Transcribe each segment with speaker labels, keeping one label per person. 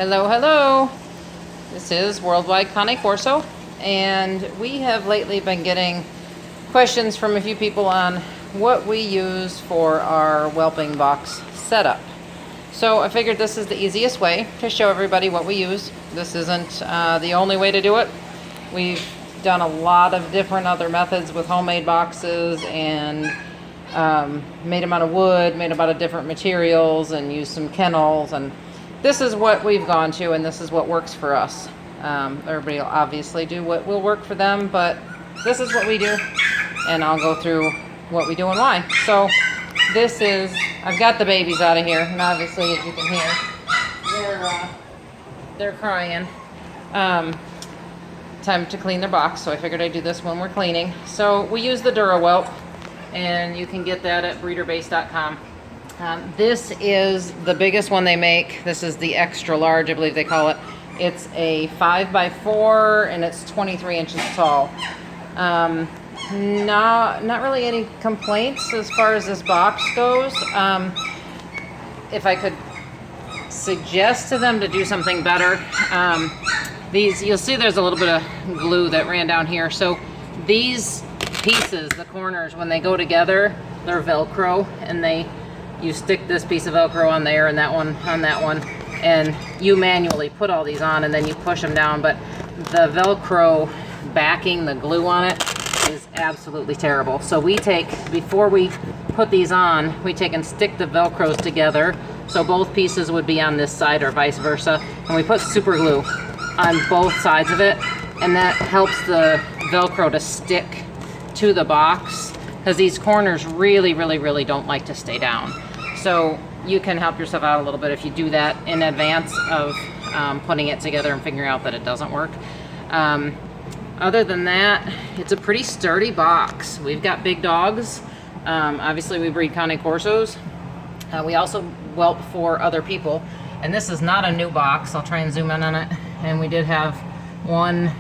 Speaker 1: Hello, hello. This is Worldwide Cane Corso, and we have lately been getting questions from a few people on what we use for our whelping box setup. So I figured this is the easiest way to show everybody what we use. This isn't the only way to do it. We've done a lot of different other methods with homemade boxes and made them out of wood, made them out of different materials, and used some kennels, and this is what we've gone to, and this is what works for us. Everybody will obviously do what will work for them, but this is what we do, and I'll go through what we do and why. So this is, I've got the babies out of here, and obviously, as you can hear, they're crying. Time to clean their box, so I figured I'd do this when we're cleaning. So we use the Dura Whelp, and you can get that at breederbase.com. This is the biggest one they make. This is the extra large, I believe they call it. It's a 5x4 and it's 23 inches tall. Not really any complaints as far as this box goes. If I could suggest to them to do something better, these, you'll see there's a little bit of glue that ran down here. So these pieces, the corners, when they go together, they're Velcro, and you stick this piece of Velcro on there and that one on that one, and you manually put all these on and then you push them down. But the Velcro backing the glue on it is absolutely terrible. So we take, before we put these on, we take and stick the Velcros together so both pieces would be on this side or vice versa, and we put super glue on both sides of it, and that helps the Velcro to stick to the box, because these corners really don't like to stay down. So you can help yourself out a little bit if you do that in advance of putting it together and figuring out that it doesn't work. Other than that, it's a pretty sturdy box. We've got big dogs. Obviously we breed Cane Corsos. We also whelp for other people, and this is not a new box. I'll try and zoom in on it. And we did have one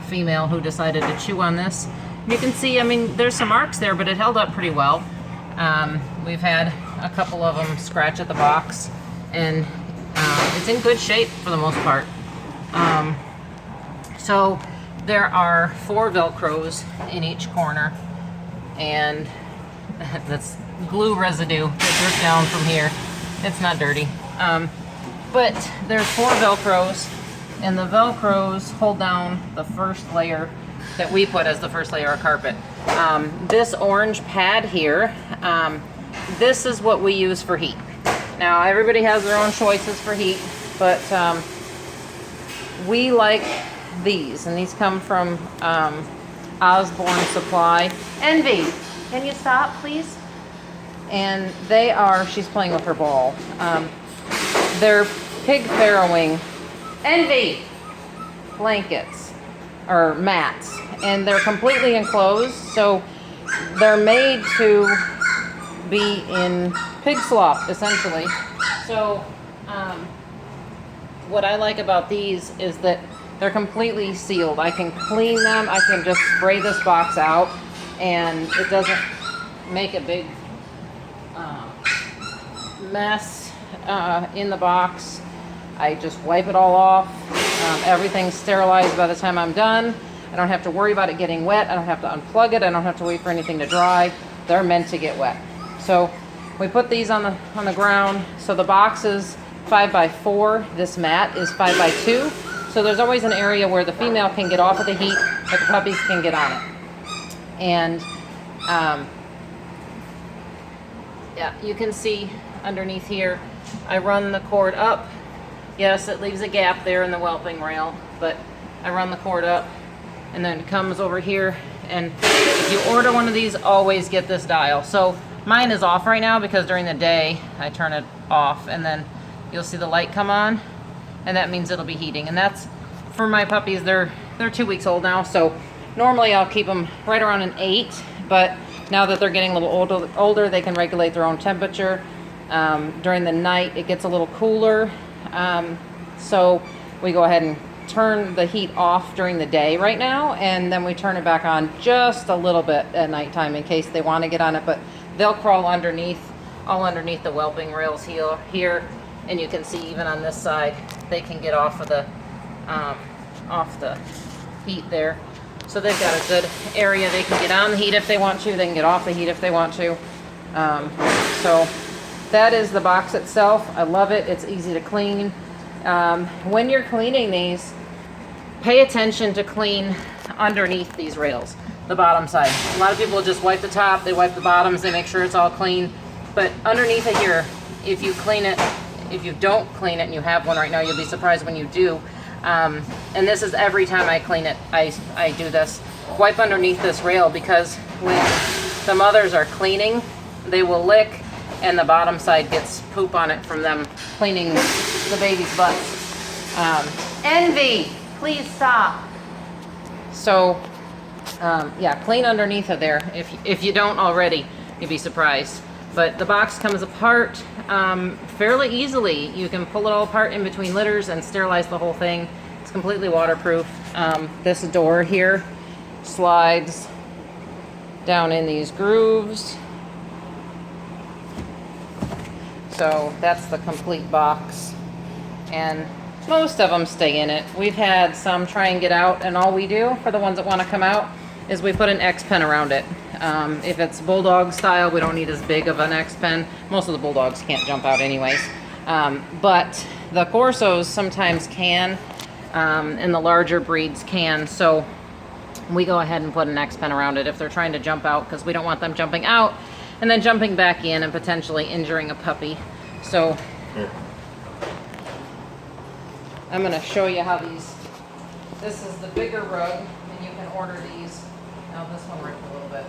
Speaker 1: female who decided to chew on this. You can see, I mean, there's some marks there, but it held up pretty well. We've had a couple of them scratch at the box, and it's in good shape for the most part. So there are 4 Velcros in each corner, and that's glue residue that dripped down from here. It's not dirty. But there's 4 Velcros, and the Velcros hold down the first layer that we put as the first layer of carpet. This orange pad here, this is what we use for heat. Now everybody has their own choices for heat, but we like these, and these come from Osborne Supply. Envy, can you stop please? And they are, she's playing with her ball. They're pig farrowing Envy blankets or mats, and they're completely enclosed, so they're made to be in pig slop essentially. So what I like about these is that they're completely sealed. I can clean them, I can just spray this box out, and it doesn't make a big mess in the box. I just wipe it all off. Everything's sterilized by the time I'm done. I don't have to worry about it getting wet. I don't have to unplug it. I don't have to wait for anything to dry. They're meant to get wet. So we put these on the ground. So the box is 5x4. This mat is 5x2. So there's always an area where the female can get off of the heat, but the puppies can get on it. And yeah, you can see underneath here, I run the cord up. Yes, it leaves a gap there in the whelping rail, but I run the cord up, and then it comes over here. And if you order one of these, always get this dial. So mine is off right now because during the day I turn it off, and then you'll see the light come on, and that means it'll be heating. And that's for my puppies. They're 2 weeks old now, so normally I'll keep them right around an 8, but now that they're getting a little older, they can regulate their own temperature. During the night it gets a little cooler, so we go ahead and turn the heat off during the day right now, and then we turn it back on just a little bit at nighttime in case they want to get on it. But they'll crawl underneath, all underneath the whelping rails here, And you can see even on this side, they can get off of the heat there. So they've got a good area. They can get on the heat if they want to. They can get off the heat if they want to. So that is the box itself. I love it. It's easy to clean. When you're cleaning these, pay attention to clean underneath these rails, the bottom side. A lot of people just wipe the top, they wipe the bottoms, they make sure it's all clean. But underneath it here, if you clean it, if you don't clean it and you have one right now, you'll be surprised when you do. And this is every time I clean it, I do this. Wipe underneath this rail, because when the mothers are cleaning, they will lick and the bottom side gets poop on it from them cleaning the baby's butts. Envy, please stop. So, yeah, clean underneath of there. If you don't already, you'd be surprised. But the box comes apart fairly easily. You can pull it all apart in between litters and sterilize the whole thing. It's completely waterproof. This door here slides down in these grooves. So that's the complete box. And most of them stay in it. We've had some try and get out, and all we do for the ones that want to come out is we put an X pen around it. If it's bulldog style, we don't need as big of an X pen. Most of the bulldogs can't jump out anyways. But the Corsos sometimes can, and the larger breeds can. So we go ahead and put an X pen around it if they're trying to jump out, because we don't want them jumping out and then jumping back in and potentially injuring a puppy. So
Speaker 2: Here.
Speaker 1: I'm going to show you how these, this is the bigger rug, and you can order these. Now this one ripped a little bit.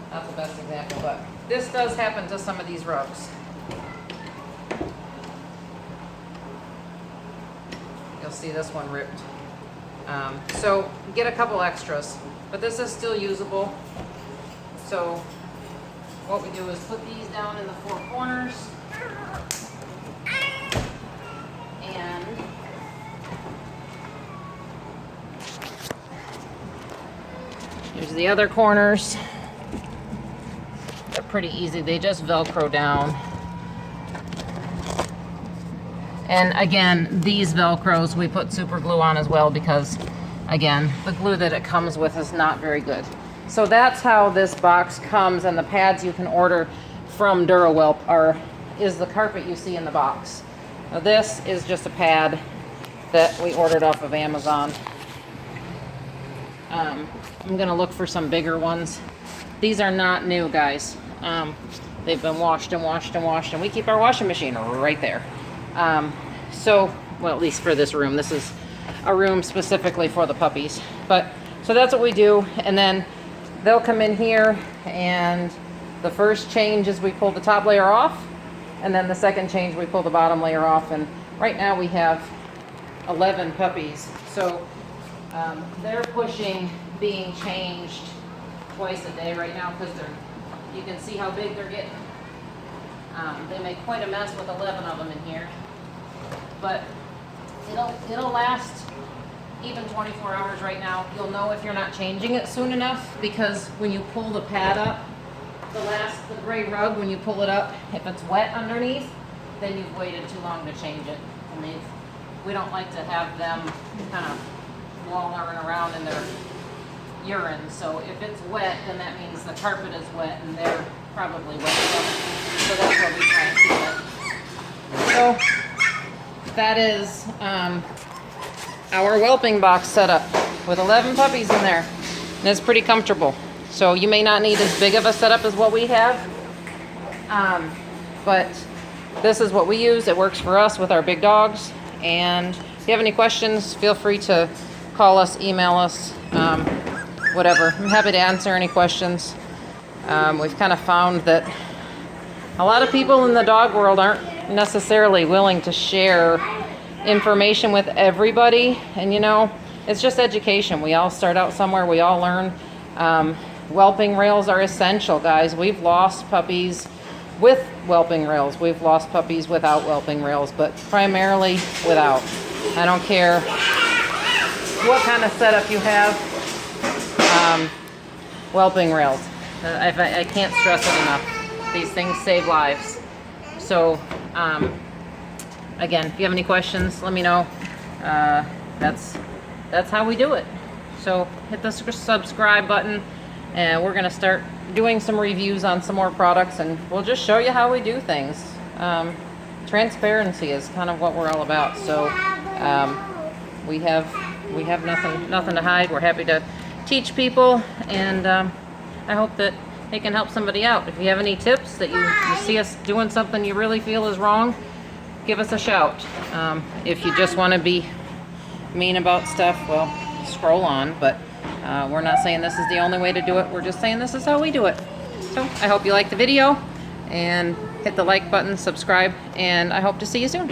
Speaker 1: Not the best example, but this does happen to some of these rugs. You'll see this one ripped. So get a couple extras, but this is still usable. So what we do is put these down in the four corners. And here's the other corners. They're pretty easy. They just Velcro down. And again, these Velcros we put super glue on as well, because again, the glue that it comes with is not very good. So that's how this box comes, and the pads you can order from Dura Whelp is the carpet you see in the box. Now this is just a pad that we ordered off of Amazon. I'm gonna look for some bigger ones. These are not new, guys. They've been washed and washed and washed, and we keep our washing machine right there. So, well, at least for this room. This is a room specifically for the puppies. But, so that's what we do, and then they'll come in here, and the first change is we pull the top layer off, and then the second change we pull the bottom layer off. And right now we have 11 puppies, so they're pushing being changed twice a day right now, because you can see how big they're getting. They make quite a mess with 11 of them in here, but it'll last even 24 hours right now. You'll know if you're not changing it soon enough, because when you pull the pad up, the gray rug, when you pull it up, if it's wet underneath, then you've waited too long to change it. And we don't like to have them kind of wallowing around in their urine. So if it's wet, then that means the carpet is wet and they're probably wet. So that's what we try and keep it. So that is our whelping box setup with 11 puppies in there. And it's pretty comfortable. So you may not need as big of a setup as what we have, but this is what we use. It works for us with our big dogs. And if you have any questions, feel free to call us, email us, whatever. I'm happy to answer any questions. We've kind of found that a lot of people in the dog world aren't necessarily willing to share information with everybody. And you know, it's just education. We all start out somewhere, we all learn. Whelping rails are essential, guys. We've lost puppies with whelping rails. We've lost puppies without whelping rails, but primarily without. I don't care what kind of setup you have. Whelping rails. I can't stress it enough. These things save lives. So again, if you have any questions, let me know. That's how we do it. So hit the subscribe button, and we're gonna start doing some reviews on some more products, and we'll just show you how we do things. Transparency is kind of what we're all about. So we have nothing to hide. We're happy to teach people, and I hope that they can help somebody out. If you have any tips that you see us doing something you really feel is wrong, give us a shout. If you just want to be mean about stuff, well, scroll on, but we're not saying this is the only way to do it. We're just saying this is how we do it. So I hope you like the video, and hit the like button, subscribe, and I hope to see you soon.